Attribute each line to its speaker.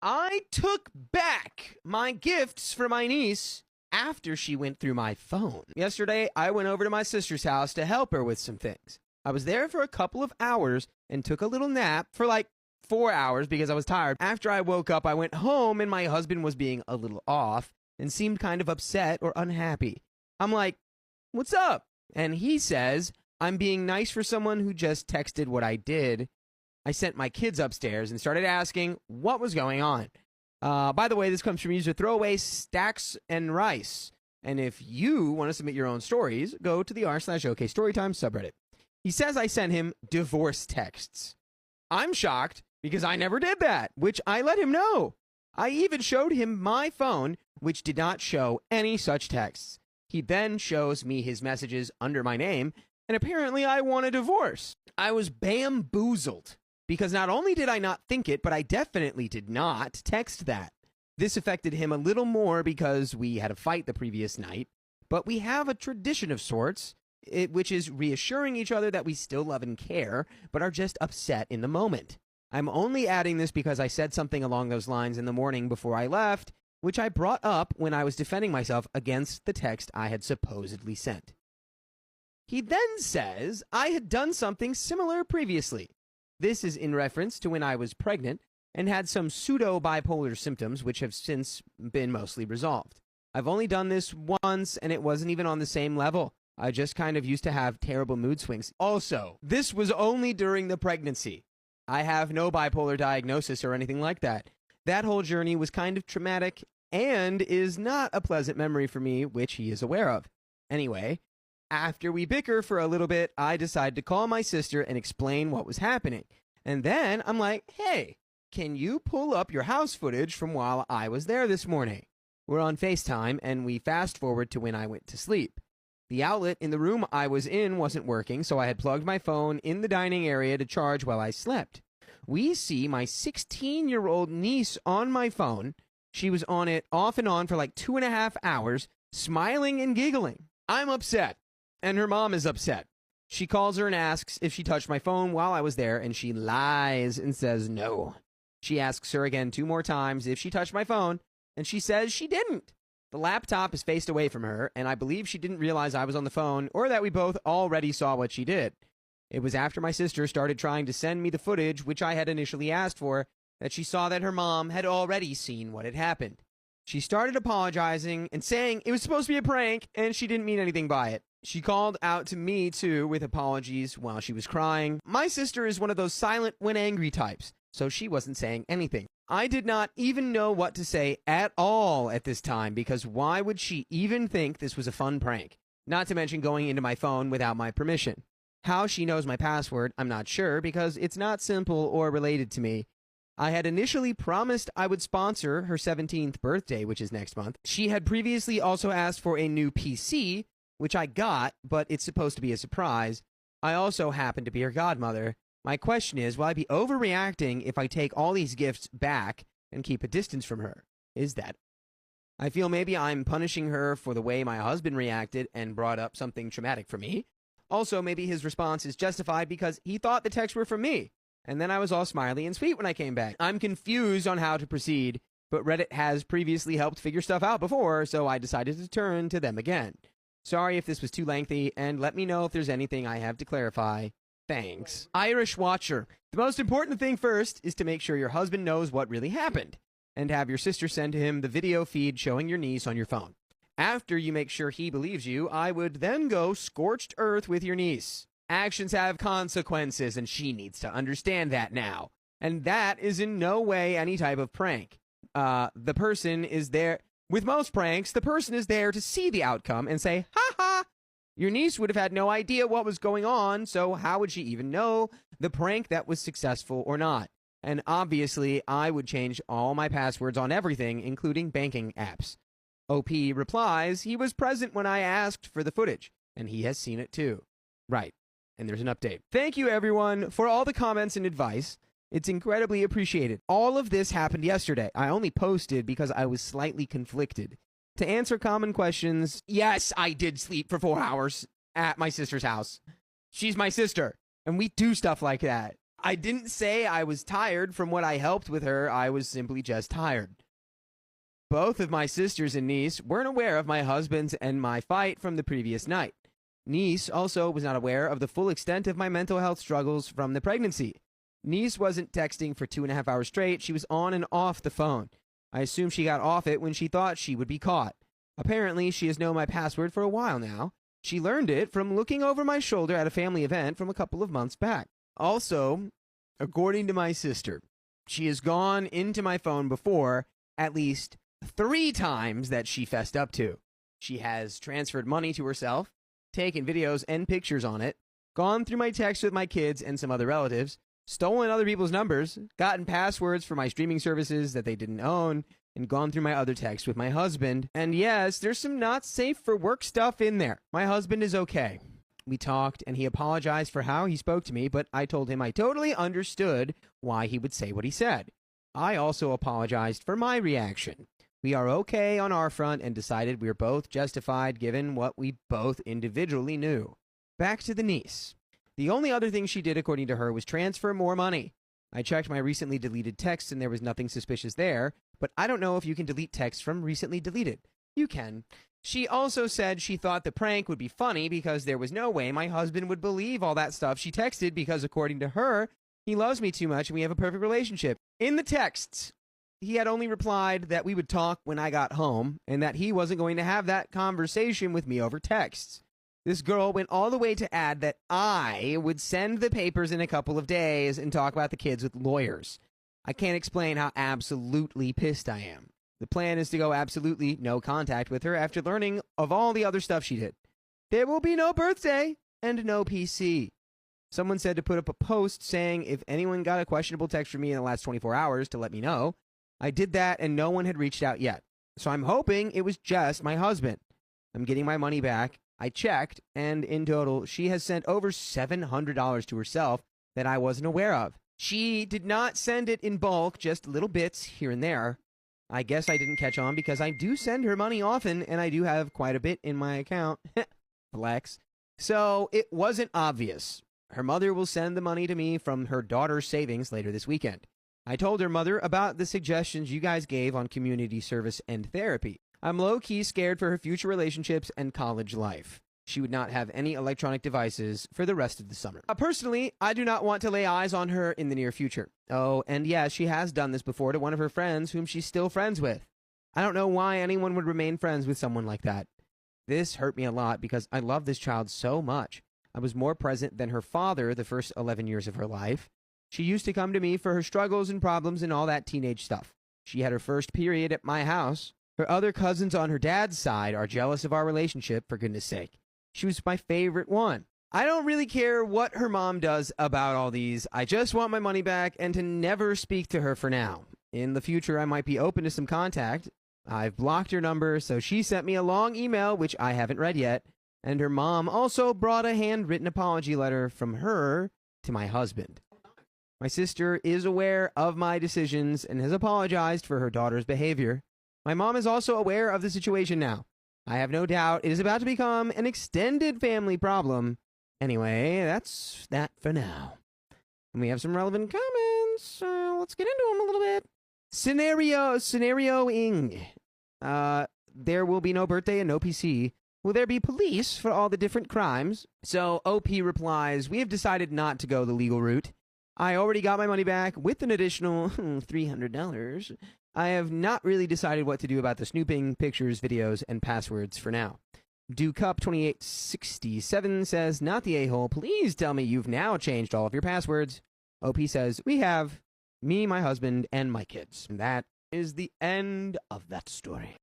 Speaker 1: I took back my gifts for my niece after she went through my phone. Yesterday, I went over to my sister's house to help her with some things. I was there for a couple of hours and took a little nap for like 4 hours because I was tired. After I woke up, I went home and my husband was being a little off and seemed kind of upset or unhappy. I'm like, "What's up?" And he says, "I'm being nice for someone who just texted what I did." I sent my kids upstairs and started asking what was going on. By the way, this comes from user Throwaway Stacks and Rice. And if you want to submit your own stories, go to the r/OK Storytime subreddit. He says I sent him divorce texts. I'm shocked because I never did that, which I let him know. I even showed him my phone, which did not show any such texts. He then shows me his messages under my name, and apparently I want a divorce. I was bamboozled because not only did I not think it, but I definitely did not text that. This affected him a little more because we had a fight the previous night, but we have a tradition of sorts, which is reassuring each other that we still love and care, but are just upset in the moment. I'm only adding this because I said something along those lines in the morning before I left, which I brought up when I was defending myself against the text I had supposedly sent. He then says I had done something similar previously. This is in reference to when I was pregnant and had some pseudo-bipolar symptoms, which have since been mostly resolved. I've only done this once, and it wasn't even on the same level. I just kind of used to have terrible mood swings. Also, this was only during the pregnancy. I have no bipolar diagnosis or anything like that. That whole journey was kind of traumatic and is not a pleasant memory for me, which he is aware of. Anyway, after we bicker for a little bit, I decided to call my sister and explain what was happening. And then I'm like, "Hey, can you pull up your house footage from while I was there this morning?" We're on FaceTime, and we fast forward to when I went to sleep. The outlet in the room I was in wasn't working, so I had plugged my phone in the dining area to charge while I slept. We see my 16-year-old niece on my phone. She was on it off and on for like 2.5 hours, smiling and giggling. I'm upset, and her mom is upset. She calls her and asks if she touched my phone while I was there, and she lies and says no. She asks her again 2 more times if she touched my phone, and she says she didn't. The laptop is faced away from her, and I believe she didn't realize I was on the phone or that we both already saw what she did. It was after my sister started trying to send me the footage, which I had initially asked for, that she saw that her mom had already seen what had happened. She started apologizing and saying it was supposed to be a prank and she didn't mean anything by it. She called out to me, too, with apologies while she was crying. My sister is one of those silent when angry types, so she wasn't saying anything. I did not even know what to say at all at this time because why would she even think this was a fun prank? Not to mention going into my phone without my permission. How she knows my password, I'm not sure because it's not simple or related to me. I had initially promised I would sponsor her 17th birthday, which is next month. She had previously also asked for a new PC, which I got, but it's supposed to be a surprise. I also happen to be her godmother. My question is, will I be overreacting if I take all these gifts back and keep a distance from her? Is that? I feel maybe I'm punishing her for the way my husband reacted and brought up something traumatic for me. Also, maybe his response is justified because he thought the texts were from me. And then I was all smiley and sweet when I came back. I'm confused on how to proceed, but Reddit has previously helped figure stuff out before, so I decided to turn to them again. Sorry if this was too lengthy, and let me know if there's anything I have to clarify. Thanks. Irish Watcher. The most important thing first is to make sure your husband knows what really happened, and have your sister send him the video feed showing your niece on your phone. After you make sure he believes you, I would then go scorched earth with your niece. Actions have consequences, and she needs to understand that now. And that is in no way any type of prank. The person is there. With most pranks, the person is there to see the outcome and say, "Ha ha!" Your niece would have had no idea what was going on, so how would she even know the prank that was successful or not? And obviously, I would change all my passwords on everything, including banking apps. OP replies, he was present when I asked for the footage, and he has seen it too. Right. And there's an update. Thank you, everyone, for all the comments and advice. It's incredibly appreciated. All of this happened yesterday. I only posted because I was slightly conflicted. To answer common questions, yes, I did sleep for 4 hours at my sister's house. She's my sister, and we do stuff like that. I didn't say I was tired from what I helped with her. I was simply just tired. Both of my sisters and niece weren't aware of my husband's and my fight from the previous night. Niece also was not aware of the full extent of my mental health struggles from the pregnancy. Niece wasn't texting for 2.5 hours straight. She was on and off the phone. I assume she got off it when she thought she would be caught. Apparently, she has known my password for a while now. She learned it from looking over my shoulder at a family event from a couple of months back. Also, according to my sister, she has gone into my phone before at least 3 times that she fessed up to. She has transferred money to herself, taken videos and pictures on it, gone through my texts with my kids and some other relatives, stolen other people's numbers, gotten passwords for my streaming services that they didn't own, and gone through my other texts with my husband. And yes, there's some not safe for work stuff in there. My husband is okay. We talked and he apologized for how he spoke to me, but I told him I totally understood why he would say what he said. I also apologized for my reaction. We are okay on our front and decided we were both justified given what we both individually knew. Back to the niece. The only other thing she did, according to her, was transfer more money. I checked my recently deleted texts and there was nothing suspicious there, but I don't know if you can delete texts from recently deleted. You can. She also said she thought the prank would be funny because there was no way my husband would believe all that stuff she texted because, according to her, he loves me too much and we have a perfect relationship. In the texts, he had only replied that we would talk when I got home and that he wasn't going to have that conversation with me over texts. This girl went all the way to add that I would send the papers in a couple of days and talk about the kids with lawyers. I can't explain how absolutely pissed I am. The plan is to go absolutely no contact with her after learning of all the other stuff she did. There will be no birthday and no PC. Someone said to put up a post saying if anyone got a questionable text from me in the last 24 hours to let me know. I did that and no one had reached out yet. So I'm hoping it was just my husband. I'm getting my money back. I checked, and in total, she has sent over $700 to herself that I wasn't aware of. She did not send it in bulk, just little bits here and there. I guess I didn't catch on because I do send her money often, and I do have quite a bit in my account. Flex. So it wasn't obvious. Her mother will send the money to me from her daughter's savings later this weekend. I told her mother about the suggestions you guys gave on community service and therapy. I'm low-key scared for her future relationships and college life. She would not have any electronic devices for the rest of the summer. Personally, I do not want to lay eyes on her in the near future. Oh, and yeah, she has done this before to one of her friends whom she's still friends with. I don't know why anyone would remain friends with someone like that. This hurt me a lot because I love this child so much. I was more present than her father the first 11 years of her life. She used to come to me for her struggles and problems and all that teenage stuff. She had her first period at my house. Her other cousins on her dad's side are jealous of our relationship, for goodness sake. She was my favorite one. I don't really care what her mom does about all these. I just want my money back and to never speak to her for now. In the future, I might be open to some contact. I've blocked her number, so she sent me a long email, which I haven't read yet. And her mom also brought a handwritten apology letter from her to my husband. My sister is aware of my decisions and has apologized for her daughter's behavior. My mom is also aware of the situation now. I have no doubt it is about to become an extended family problem. Anyway, that's that for now. And we have some relevant comments. Let's get into them a little bit. Scenarioing. There will be no birthday and no PC. Will there be police for all the different crimes? So OP replies, we have decided not to go the legal route. I already got my money back with an additional $300. I have not really decided what to do about the snooping, pictures, videos, and passwords for now. DuCup2867 says, not the a-hole. Please tell me you've now changed all of your passwords. OP says, we have. Me, my husband, and my kids. And that is the end of that story.